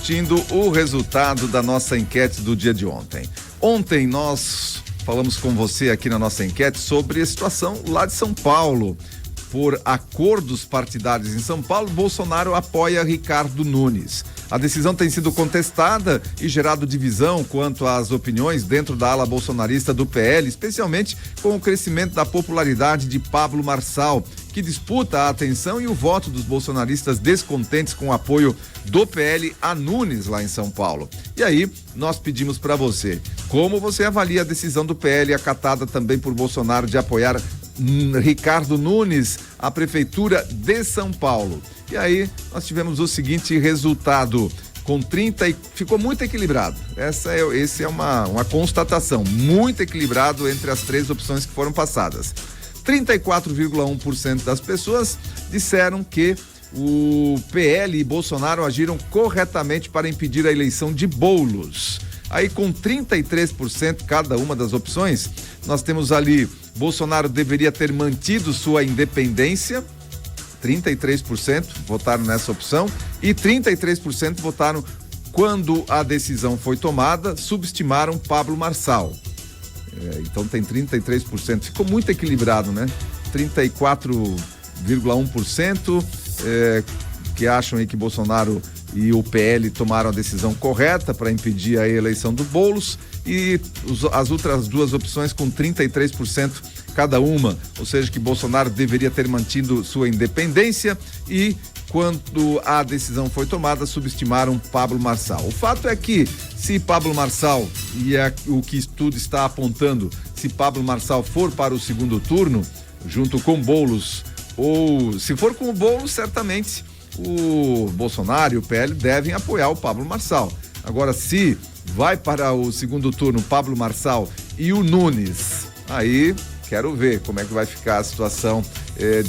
discutindo o resultado da nossa enquete do dia de ontem. Ontem nós falamos com você aqui na nossa enquete sobre a situação lá de São Paulo. Por acordos partidários em São Paulo, Bolsonaro apoia Ricardo Nunes. A decisão tem sido contestada e gerado divisão quanto às opiniões dentro da ala bolsonarista do PL, especialmente com o crescimento da popularidade de Pablo Marçal, que disputa a atenção e o voto dos bolsonaristas descontentes com o apoio do PL a Nunes lá em São Paulo. E aí, nós pedimos para você, como você avalia a decisão do PL acatada também por Bolsonaro de apoiar Ricardo Nunes à Prefeitura de São Paulo? E aí, nós tivemos o seguinte resultado, com 30 e ficou muito equilibrado. Esse é uma constatação, muito equilibrado entre as três opções que foram passadas. 34,1% das pessoas disseram que o PL e Bolsonaro agiram corretamente para impedir a eleição de Boulos. Aí, com 33% cada uma das opções, nós temos ali: Bolsonaro deveria ter mantido sua independência, 33% votaram nessa opção, e 33% votaram quando a decisão foi tomada, subestimaram Pablo Marçal. Então tem 33%, ficou muito equilibrado, né? 34,1% que acham aí que Bolsonaro e o PL tomaram a decisão correta para impedir a eleição do Boulos, e as outras duas opções com 33% cada uma, ou seja, que Bolsonaro deveria ter mantido sua independência, e quando a decisão foi tomada, subestimaram Pablo Marçal. O fato é que, se Pablo Marçal, e o que tudo está apontando, se Pablo Marçal for para o segundo turno, junto com Boulos, ou se for com o Boulos, certamente o Bolsonaro e o PL devem apoiar o Pablo Marçal. Agora, se vai para o segundo turno Pablo Marçal e o Nunes, aí quero ver como é que vai ficar a situação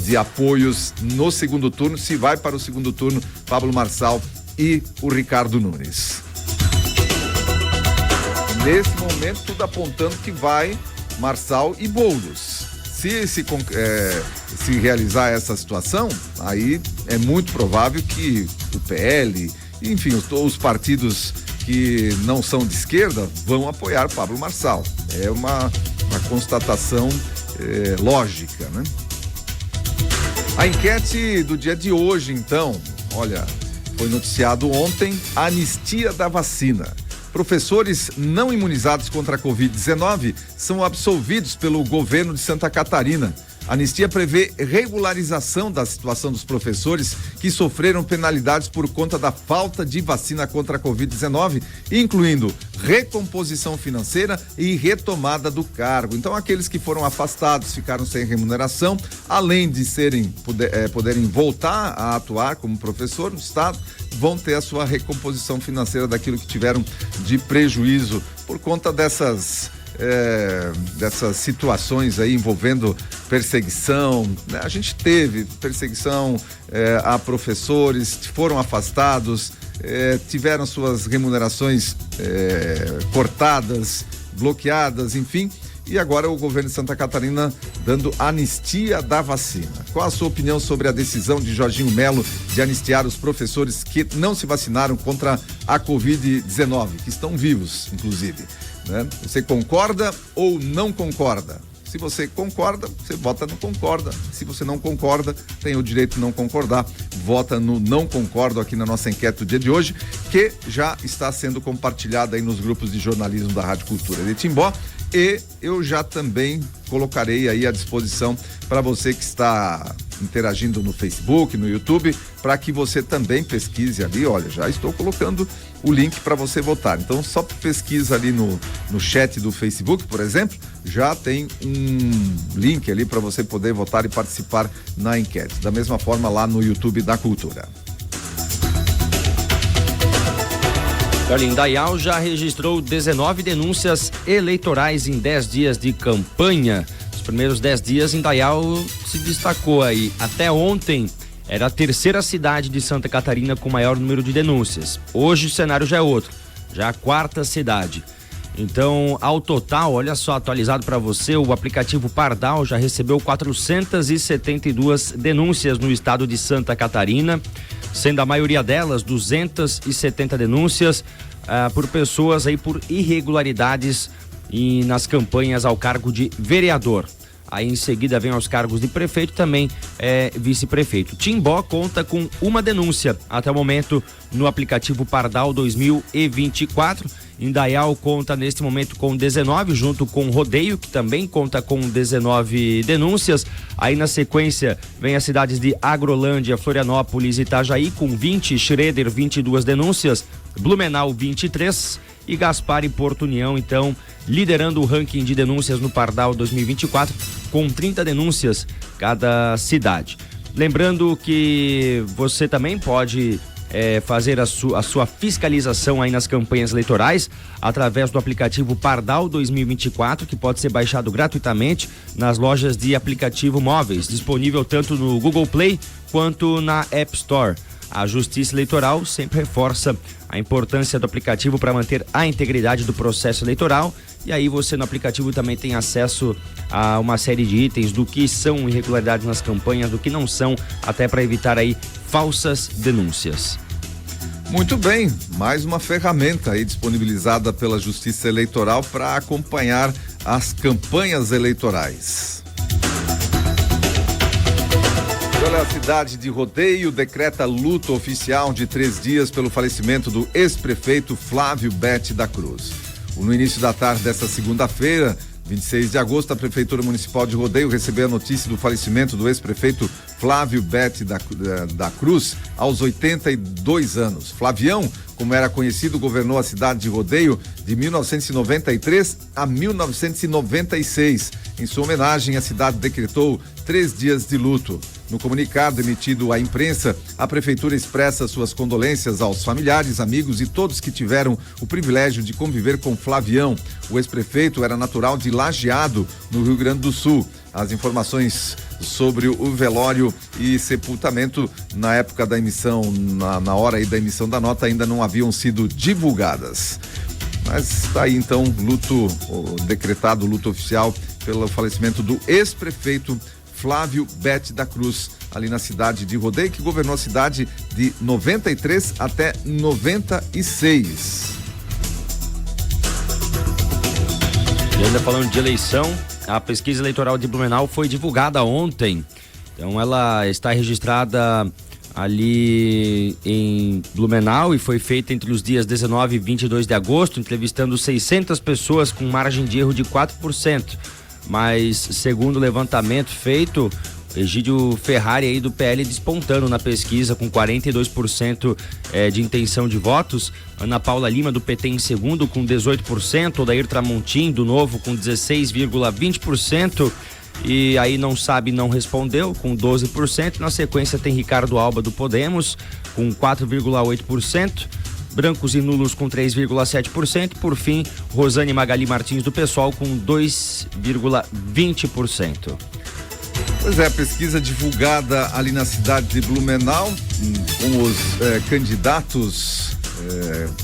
de apoios no segundo turno, se vai para o segundo turno Pablo Marçal e o Ricardo Nunes. Nesse momento, tudo apontando que vai Marçal e Boulos. Se realizar essa situação, aí é muito provável que o PL, enfim, os partidos que não são de esquerda vão apoiar Pablo Marçal. É uma constatação lógica, né? A enquete do dia de hoje, então, olha, foi noticiado ontem a anistia da vacina. Professores não imunizados contra a Covid-19 são absolvidos pelo governo de Santa Catarina. A anistia prevê regularização da situação dos professores que sofreram penalidades por conta da falta de vacina contra a Covid-19, incluindo recomposição financeira e retomada do cargo. Então, aqueles que foram afastados, ficaram sem remuneração, além de poderem voltar a atuar como professor no estado, vão ter a sua recomposição financeira daquilo que tiveram de prejuízo por conta dessas situações aí envolvendo perseguição, né? A gente teve perseguição a professores, foram afastados, tiveram suas remunerações cortadas, bloqueadas, enfim. E agora o governo de Santa Catarina dando anistia da vacina. Qual a sua opinião sobre a decisão de Jorginho Melo de anistiar os professores que não se vacinaram contra a Covid-19, que estão vivos, inclusive, né? Você concorda ou não concorda? Se você concorda, você vota no concorda. Se você não concorda, tem o direito de não concordar. Vota no não concordo aqui na nossa enquete do dia de hoje, que já está sendo compartilhada aí nos grupos de jornalismo da Rádio Cultura de Timbó. E eu já também colocarei aí à disposição para você que está interagindo no Facebook, no YouTube, para que você também pesquise ali. Olha, já estou colocando o link para você votar. Então, só pesquisa ali no chat do Facebook, por exemplo, já tem um link ali para você poder votar e participar na enquete. Da mesma forma lá no YouTube da Cultura. Olha, Indaial já registrou 19 denúncias eleitorais em 10 dias de campanha. Nos primeiros 10 dias, Indaial se destacou aí. Até ontem, era a terceira cidade de Santa Catarina com maior número de denúncias. Hoje o cenário já é outro, já a quarta cidade. Então, ao total, olha só, atualizado para você, o aplicativo Pardal já recebeu 472 denúncias no estado de Santa Catarina. sendo a maioria delas 270 denúncias por pessoas aí por irregularidades nas campanhas ao cargo de vereador. Aí em seguida vem aos cargos de prefeito, também vice-prefeito. Timbó conta com uma denúncia até o momento no aplicativo Pardal 2024. Indaial conta neste momento com 19, junto com Rodeio, que também conta com 19 denúncias. Aí na sequência vem as cidades de Agrolândia, Florianópolis e Itajaí com 20, Schroeder 22 denúncias, Blumenau 23 e Gaspar e Porto União, então, liderando o ranking de denúncias no Pardal 2024, com 30 denúncias cada cidade. Lembrando que você também pode fazer a sua fiscalização aí nas campanhas eleitorais através do aplicativo Pardal 2024, que pode ser baixado gratuitamente nas lojas de aplicativo móveis, disponível tanto no Google Play quanto na App Store. A Justiça Eleitoral sempre reforça a importância do aplicativo para manter a integridade do processo eleitoral, e aí você no aplicativo também tem acesso a uma série de itens do que são irregularidades nas campanhas, do que não são, até para evitar aí falsas denúncias. Muito bem, mais uma ferramenta aí disponibilizada pela Justiça Eleitoral para acompanhar as campanhas eleitorais. Olha, a cidade de Rodeio decreta luto oficial de 3 dias pelo falecimento do ex-prefeito Flávio Bete da Cruz. No início da tarde desta segunda-feira, 26 de agosto, a Prefeitura Municipal de Rodeio recebeu a notícia do falecimento do ex-prefeito Flávio Bete da Cruz, aos 82 anos. Flavião, como era conhecido, governou a cidade de Rodeio de 1993 a 1996. Em sua homenagem, a cidade decretou 3 dias de luto. No comunicado emitido à imprensa, a Prefeitura expressa suas condolências aos familiares, amigos e todos que tiveram o privilégio de conviver com Flavião. O ex-prefeito era natural de Lajeado, no Rio Grande do Sul. As informações sobre o velório e sepultamento na época da emissão, na hora aí da emissão da nota, ainda não haviam sido divulgadas. Mas está aí então decretado luto oficial pelo falecimento do ex-prefeito Flávio Bete da Cruz, ali na cidade de Rodeio, que governou a cidade de 93 até 96. E ainda falando de eleição, a pesquisa eleitoral de Blumenau foi divulgada ontem. Então ela está registrada ali em Blumenau e foi feita entre os dias 19 e 22 de agosto, entrevistando 600 pessoas com margem de erro de 4%. Mas, segundo o levantamento feito, Egídio Ferrari aí do PL despontando na pesquisa com 42% de intenção de votos. Ana Paula Lima do PT em segundo com 18%. Odair Tramontim do Novo com 16,20%. E aí não sabe, não respondeu com 12%. Na sequência tem Ricardo Alba do Podemos com 4,8%. Brancos e nulos com 3,7%. Por fim, Rosane Magali Martins do PSOL com 2,20%. Pois é, a pesquisa divulgada ali na cidade de Blumenau, com os candidatos,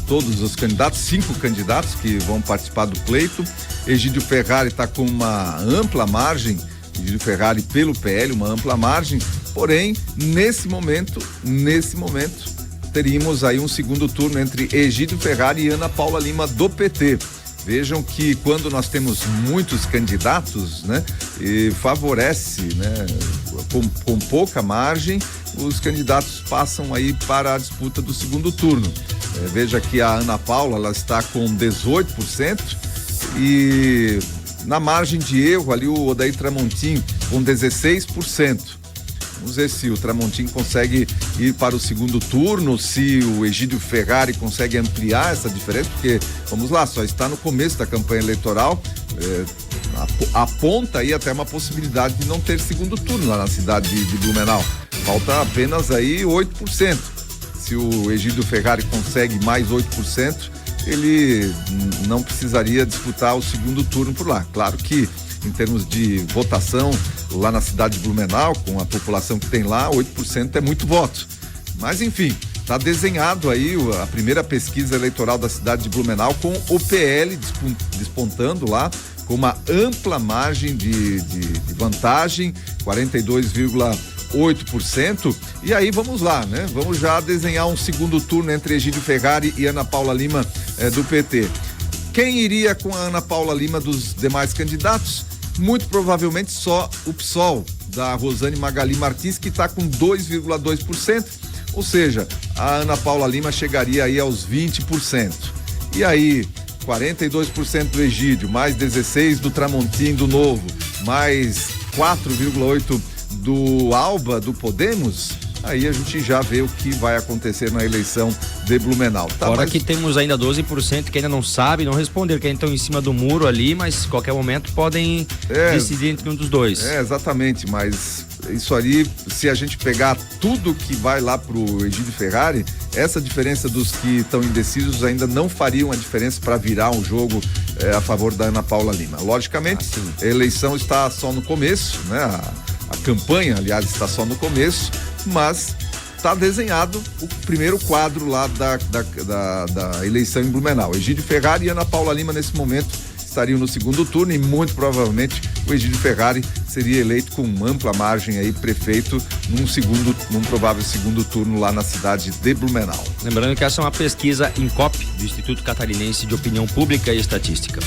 todos os candidatos, 5 candidatos que vão participar do pleito. Egídio Ferrari está com uma ampla margem, Egídio Ferrari pelo PL, uma ampla margem, porém, nesse momento, teríamos aí um segundo turno entre Egídio Ferrari e Ana Paula Lima do PT. Vejam que quando nós temos muitos candidatos, né, favorece, né, com pouca margem, os candidatos passam aí para a disputa do segundo turno. Veja que a Ana Paula, ela está com 18% e na margem de erro ali o Odair Tramontim com 16%. Vamos ver se o Tramontim consegue ir para o segundo turno, se o Egídio Ferrari consegue ampliar essa diferença, porque, vamos lá, só está no começo da campanha eleitoral, aponta aí até uma possibilidade de não ter segundo turno lá na cidade de Blumenau. Falta apenas aí 8%. Se o Egídio Ferrari consegue mais 8%, ele não precisaria disputar o segundo turno por lá. Claro que em termos de votação lá na cidade de Blumenau, com a população que tem lá, 8% é muito voto. Mas enfim, está desenhado aí a primeira pesquisa eleitoral da cidade de Blumenau, com o PL despontando lá com uma ampla margem de vantagem, 8%. E aí vamos lá, né? Vamos já desenhar um segundo turno entre Egídio Ferrari e Ana Paula Lima do PT. Quem iria com a Ana Paula Lima dos demais candidatos? Muito provavelmente só o PSOL, da Rosane Magali Martins, que está com 2,2%. Ou seja, a Ana Paula Lima chegaria aí aos 20%. E aí, 42% do Egídio, mais 16% do Tramontim do Novo, mais 4,8% do Alba, do Podemos, aí a gente já vê o que vai acontecer na eleição de Blumenau. Tá, Fora que temos ainda 12% que ainda não sabe, não responderam, que ainda estão em cima do muro ali, mas a qualquer momento podem decidir entre um dos dois. Exatamente, mas isso ali, se a gente pegar tudo que vai lá pro Egídio Ferrari, essa diferença dos que estão indecisos ainda não faria uma diferença para virar um jogo a favor da Ana Paula Lima. Logicamente, a eleição está só no começo, né? A campanha, aliás, está só no começo, mas está desenhado o primeiro quadro lá da eleição em Blumenau. Egídio Ferrari e Ana Paula Lima, nesse momento, estariam no segundo turno e muito provavelmente o Egídio Ferrari seria eleito com ampla margem aí prefeito num provável segundo turno lá na cidade de Blumenau. Lembrando que essa é uma pesquisa INCOP, do Instituto Catarinense de Opinião Pública e Estatística.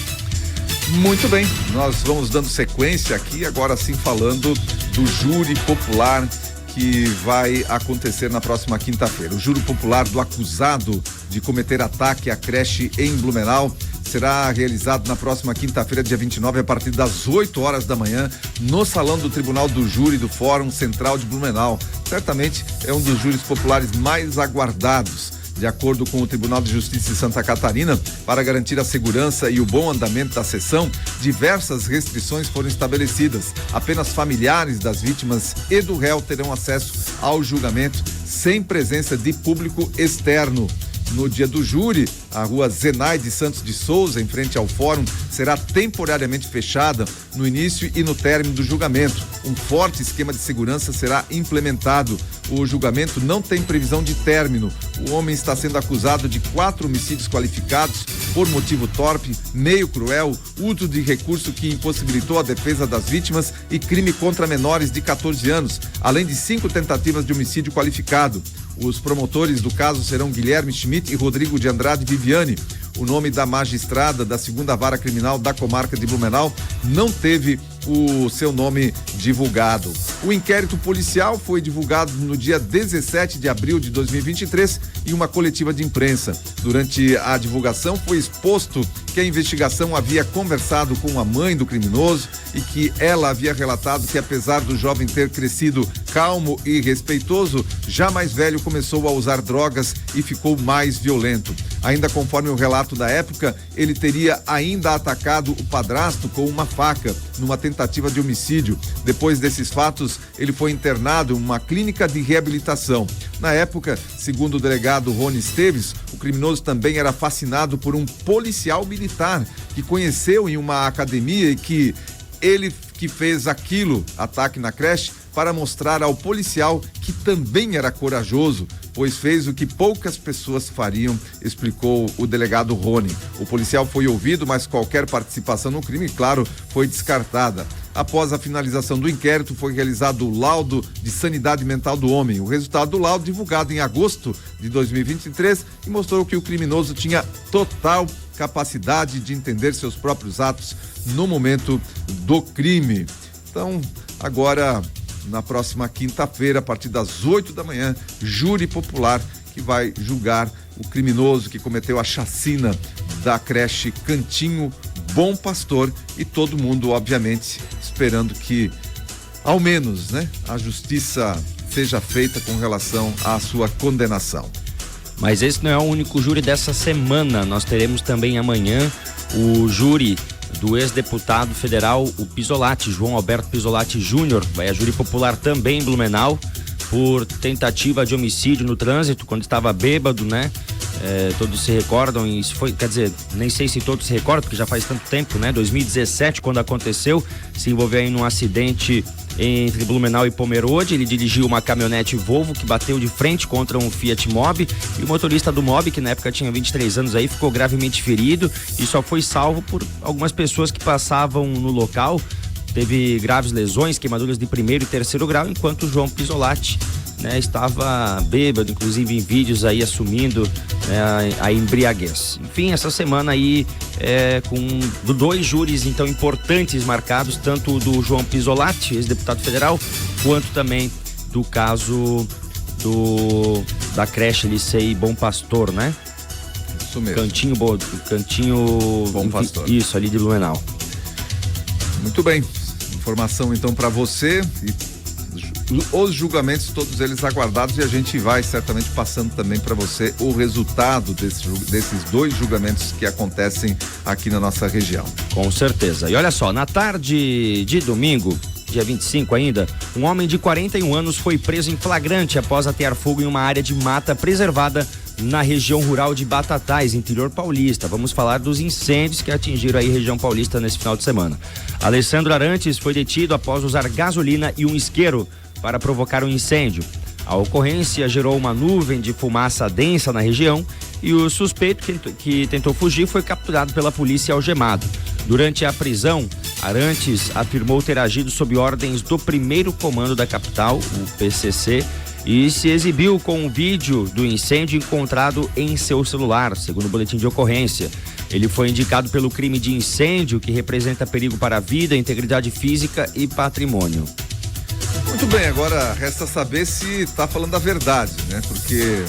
Muito bem, nós vamos dando sequência aqui, agora sim falando do júri popular que vai acontecer na próxima quinta-feira. O júri popular do acusado de cometer ataque à creche em Blumenau será realizado na próxima quinta-feira, dia 29, a partir das 8 horas da manhã, no Salão do Tribunal do Júri do Fórum Central de Blumenau. Certamente é um dos júris populares mais aguardados. De acordo com o Tribunal de Justiça de Santa Catarina, para garantir a segurança e o bom andamento da sessão, diversas restrições foram estabelecidas. Apenas familiares das vítimas e do réu terão acesso ao julgamento sem presença de público externo. No dia do júri, a rua Zenaide Santos de Souza, em frente ao fórum, será temporariamente fechada no início e no término do julgamento. Um forte esquema de segurança será implementado. O julgamento não tem previsão de término. O homem está sendo acusado de 4 homicídios qualificados por motivo torpe, meio cruel, uso de recurso que impossibilitou a defesa das vítimas e crime contra menores de 14 anos, além de 5 tentativas de homicídio qualificado. Os promotores do caso serão Guilherme Schmidt e Rodrigo de Andrade Viviane. O nome da magistrada da 2ª Vara Criminal da comarca de Blumenau não teve o seu nome divulgado. O inquérito policial foi divulgado no dia 17 de abril de 2023 em uma coletiva de imprensa. Durante a divulgação foi exposto que a investigação havia conversado com a mãe do criminoso e que ela havia relatado que, apesar do jovem ter crescido calmo e respeitoso, já mais velho começou a usar drogas e ficou mais violento. Ainda conforme o relato da época, ele teria ainda atacado o padrasto com uma faca numa tentativa de homicídio. Depois desses fatos, ele foi internado em uma clínica de reabilitação. Na época, segundo o delegado Rony Esteves, o criminoso também era fascinado por um policial militar que conheceu em uma academia e que ele que fez ataque na creche, para mostrar ao policial que também era corajoso, pois fez o que poucas pessoas fariam, explicou o delegado Rony. O policial foi ouvido, mas qualquer participação no crime, claro, foi descartada. Após a finalização do inquérito, foi realizado o laudo de sanidade mental do homem. O resultado do laudo, divulgado em agosto de 2023, e mostrou que o criminoso tinha total capacidade de entender seus próprios atos no momento do crime. Então, agora, na próxima quinta-feira, a partir das 8 da manhã, júri popular que vai julgar o criminoso que cometeu a chacina da creche Cantinho Bom Pastor, e todo mundo, obviamente, esperando que, ao menos, né, a justiça seja feita com relação à sua condenação. Mas esse não é o único júri dessa semana. Nós teremos também amanhã o júri do ex-deputado federal, o Pisolati, João Alberto Pisolati Júnior. Vai a júri popular também em Blumenau por tentativa de homicídio no trânsito, quando estava bêbado, né? Todos se recordam, e foi, quer dizer, nem sei se todos se recordam, porque já faz tanto tempo, né? 2017, quando aconteceu, se envolveu em um acidente entre Blumenau e Pomerode. Ele dirigiu uma caminhonete Volvo que bateu de frente contra um Fiat Mobi, e o motorista do Mobi, que na época tinha 23 anos aí, ficou gravemente ferido e só foi salvo por algumas pessoas que passavam no local. teve graves lesões, queimaduras de 1º e 3º grau, enquanto o João Pisolatti, né, estava bêbado, inclusive em vídeos aí assumindo, né, a embriaguez. Enfim, essa semana aí com 2 júris então importantes marcados, tanto do João Pisolatti, ex-deputado federal, quanto também do caso da creche Licei Bom Pastor, né? Isso mesmo. Cantinho Bom Pastor. Isso, ali de Blumenau. Muito bem. Informação então para você e os julgamentos, todos eles aguardados, e a gente vai certamente passando também para você o resultado desses 2 julgamentos que acontecem aqui na nossa região. Com certeza. E olha só, na tarde de domingo, dia 25 ainda, um homem de 41 anos foi preso em flagrante após atear fogo em uma área de mata preservada na região rural de Batatais, interior paulista. Vamos falar dos incêndios que atingiram aí a região paulista nesse final de semana. Alessandro Arantes foi detido após usar gasolina e um isqueiro para provocar um incêndio. A ocorrência gerou uma nuvem de fumaça densa na região e o suspeito que tentou fugir foi capturado pela polícia e algemado. Durante a prisão, Arantes afirmou ter agido sob ordens do 1º Comando da Capital, o PCC, e se exibiu com um vídeo do incêndio encontrado em seu celular, segundo o boletim de ocorrência. Ele foi indicado pelo crime de incêndio, que representa perigo para a vida, integridade física e patrimônio. Muito bem, agora resta saber se está falando a verdade, né? Porque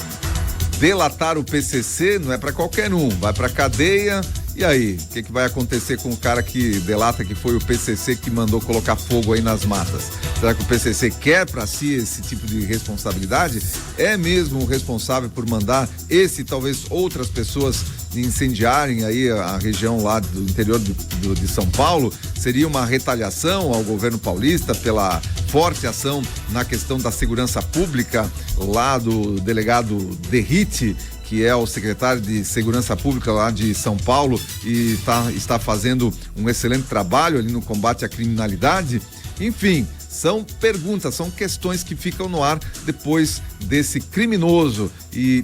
delatar o PCC não é para qualquer um, vai para cadeia. E aí, o que vai acontecer com o cara que delata que foi o PCC que mandou colocar fogo aí nas matas? Será que o PCC quer para si esse tipo de responsabilidade? É mesmo o responsável por mandar esse e talvez outras pessoas incendiarem aí a região lá do interior de São Paulo? Seria uma retaliação ao governo paulista pela forte ação na questão da segurança pública lá do delegado Derrite, que é o secretário de Segurança Pública lá de São Paulo e está fazendo um excelente trabalho ali no combate à criminalidade. Enfim, são perguntas, são questões que ficam no ar depois desse criminoso e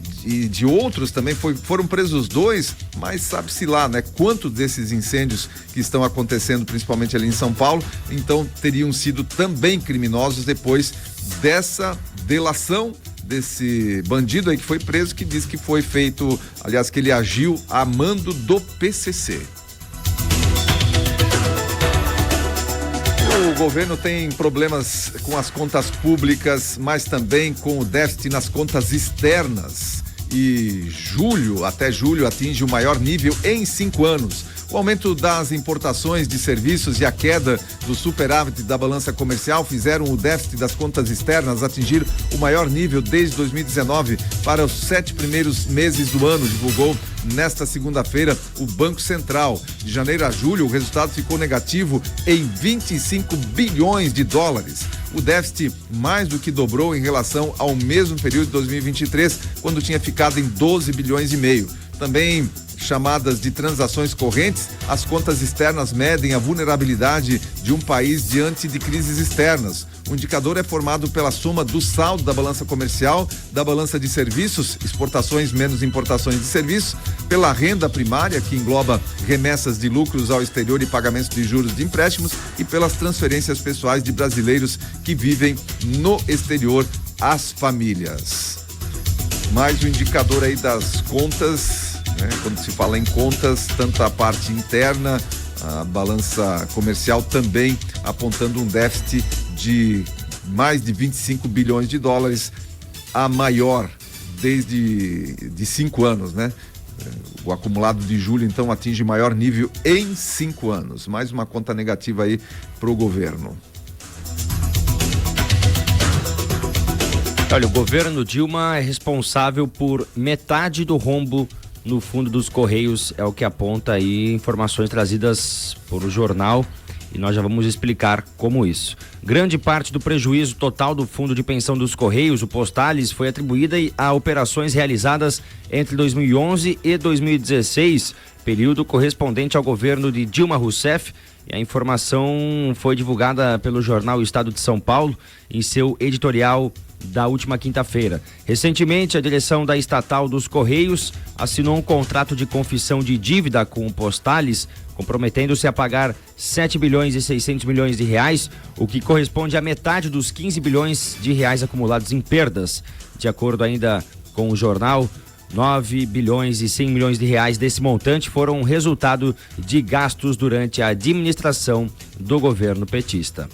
de outros também. Foram presos 2, mas sabe-se lá, né? Quantos desses incêndios que estão acontecendo, principalmente ali em São Paulo, então teriam sido também criminosos depois dessa delação desse bandido aí que foi preso, que diz que foi feito, aliás, que ele agiu a mando do PCC. O governo tem problemas com as contas públicas, mas também com o déficit nas contas externas. E até julho, atinge o maior nível em 5 anos. O aumento das importações de serviços e a queda do superávit da balança comercial fizeram o déficit das contas externas atingir o maior nível desde 2019 para os 7 primeiros meses do ano, divulgou nesta segunda-feira o Banco Central. De janeiro a julho, o resultado ficou negativo em 25 bilhões de dólares. O déficit mais do que dobrou em relação ao mesmo período de 2023, quando tinha ficado em 12 bilhões e meio. Também chamadas de transações correntes, as contas externas medem a vulnerabilidade de um país diante de crises externas. O indicador é formado pela soma do saldo da balança comercial, da balança de serviços, exportações menos importações de serviços, pela renda primária, que engloba remessas de lucros ao exterior e pagamentos de juros de empréstimos, e pelas transferências pessoais de brasileiros que vivem no exterior às famílias. Mais um indicador aí das contas, né? Quando se fala em contas, tanto a parte interna, a balança comercial também apontando um déficit de mais de 25 bilhões de dólares, a maior desde 5 anos, né? O acumulado de julho, então, atinge maior nível em 5 anos. Mais uma conta negativa aí para o governo. Olha, o governo Dilma é responsável por metade do rombo no fundo dos Correios, é o que aponta aí informações trazidas por o jornal, e nós já vamos explicar como isso. Grande parte do prejuízo total do fundo de pensão dos Correios, o Postales, foi atribuída a operações realizadas entre 2011 e 2016, período correspondente ao governo de Dilma Rousseff. E a informação foi divulgada pelo jornal Estado de São Paulo em seu editorial da última quinta-feira. Recentemente, a direção da estatal dos Correios assinou um contrato de confissão de dívida com o Postales, comprometendo-se a pagar 7 bilhões e 600 milhões de reais, o que corresponde à metade dos 15 bilhões de reais acumulados em perdas. De acordo ainda com o jornal, 9 bilhões e 100 milhões de reais desse montante foram resultado de gastos durante a administração do governo petista.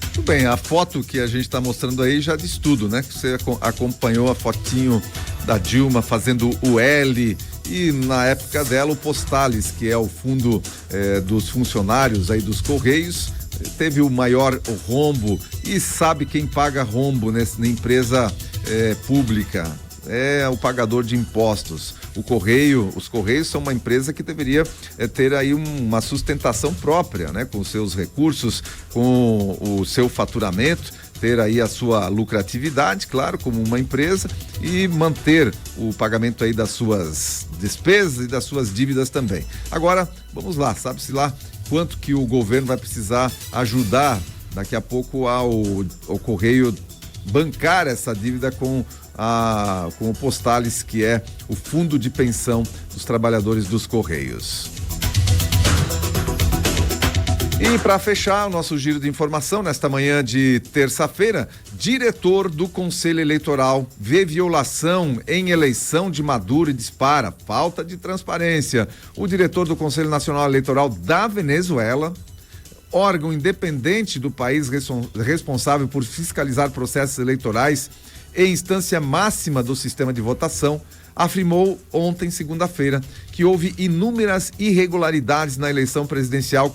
Muito bem, a foto que a gente está mostrando aí já diz tudo, né? Você acompanhou a fotinho da Dilma fazendo o L e na época dela o Postales, que é o fundo dos funcionários aí dos Correios, teve o maior rombo e sabe quem paga rombo na empresa pública? É o pagador de impostos. Os Correios são uma empresa que deveria ter aí uma sustentação própria, né? Com os seus recursos, com o seu faturamento, ter aí a sua lucratividade, claro, como uma empresa, e manter o pagamento aí das suas despesas e das suas dívidas também. Agora, vamos lá, sabe-se lá quanto que o governo vai precisar ajudar daqui a pouco ao Correio bancar essa dívida com o Postales, que é o fundo de pensão dos trabalhadores dos Correios. E para fechar o nosso giro de informação, nesta manhã de terça-feira, diretor do Conselho Eleitoral vê violação em eleição de Maduro e dispara falta de transparência. O diretor do Conselho Nacional Eleitoral da Venezuela, órgão independente do país responsável por fiscalizar processos eleitorais e instância máxima do sistema de votação, afirmou ontem, segunda-feira, que houve inúmeras irregularidades na eleição presidencial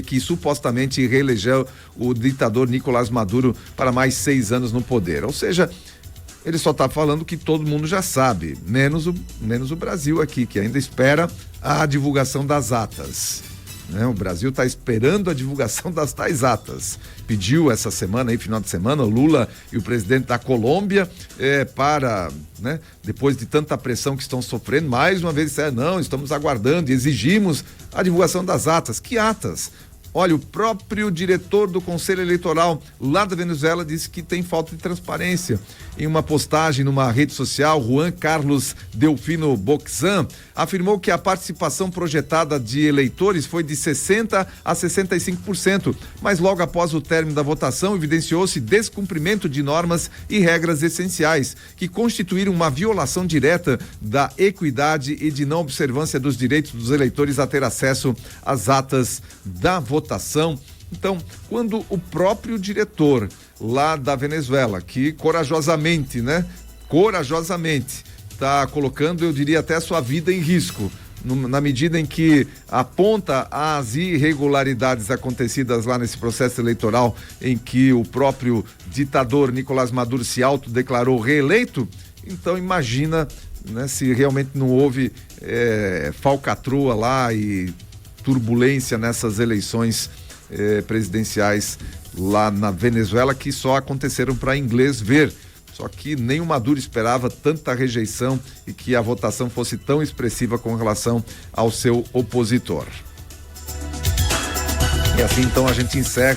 que supostamente reelegeu o ditador Nicolás Maduro para mais 6 anos no poder. Ou seja, ele só está falando que todo mundo já sabe, menos o Brasil aqui, que ainda espera a divulgação das atas. O Brasil está esperando a divulgação das tais atas. Pediu essa semana, final de semana, o Lula e o presidente da Colômbia para, depois de tanta pressão que estão sofrendo, mais uma vez disseram, não, estamos aguardando e exigimos a divulgação das atas. Que atas? Olha, o próprio diretor do Conselho Eleitoral lá da Venezuela disse que tem falta de transparência. Em uma postagem numa rede social, Juan Carlos Delfino Boxan afirmou que a participação projetada de eleitores foi de 60% a 65%, mas logo após o término da votação evidenciou-se descumprimento de normas e regras essenciais, que constituíram uma violação direta da equidade e de não observância dos direitos dos eleitores a ter acesso às atas da votação. Então, quando o próprio diretor lá da Venezuela, que corajosamente está colocando, eu diria, até a sua vida em risco, na medida em que aponta as irregularidades acontecidas lá nesse processo eleitoral, em que o próprio ditador Nicolás Maduro se autodeclarou reeleito, então imagina, se realmente não houve falcatrua lá e turbulência nessas eleições presidenciais lá na Venezuela, que só aconteceram para inglês ver. Só que nem o Maduro esperava tanta rejeição e que a votação fosse tão expressiva com relação ao seu opositor. E assim então a gente encerra